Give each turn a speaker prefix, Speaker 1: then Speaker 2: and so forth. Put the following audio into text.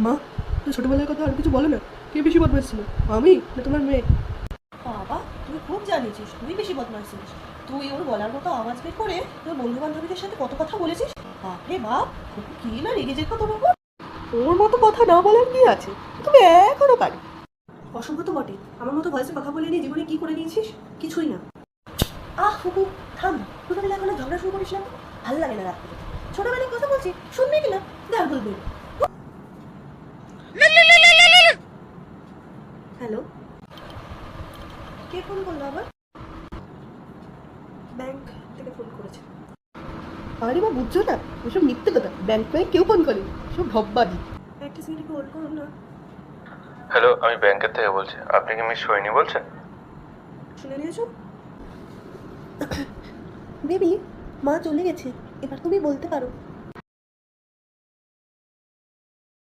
Speaker 1: মা, তো ছোটবেলার কথা আর কিছু বলে না? কে বেশি বদমাইশ ছিল, আমি না তোমার মেয়ে?
Speaker 2: বাবা, তুই খুব জানিছিস, তুই বেশি বদমাশ ছিলিস। তুই ওর গলার মতো আওয়াজ বের করে তোর বন্ধু বান্ধবীদের সাথে কত কথা বলেছিস। বাপরে বাপ, খুব কি না রেগে যেত তোর উপর।
Speaker 1: ওর মতো কথা না বলার কি আছে, তুমি এখনো পারি। অসম্ভব তো বটে, আমার মতো ভয়েসে কথা বলে নিয়ে জীবনে কি করে নিয়েছিস? কিছুই না।
Speaker 2: ফুকু, থাম। ছোটবেলা এখনো ঝগড়া শুরু করিস না তো। ভাল লাগে না রাত্রে। ছোটবেলায় কথা বলছি, শুনবি কিনা? গাল বলবি।
Speaker 1: হ্যালো,
Speaker 2: কে ফোন করলো আবার?
Speaker 1: ব্যাংক থেকে ফোন করেছে। আরে বা, বুঝছো না, ওসব মিথ্যে কথা। ব্যাংক ব্যাংক কেউ ফোন করে, সব ঢপবাজি।
Speaker 2: একটা সেকেন্ড একটু হোল্ড করুন না।
Speaker 3: হ্যালো, আমি ব্যাংকের থেকে বলছি। আপনি কি মিস সোহিনী বলছেন?
Speaker 2: শুনে নিয়েছো? বেবি, মা চলে গেছে, এবার তুমি বলতে পারো।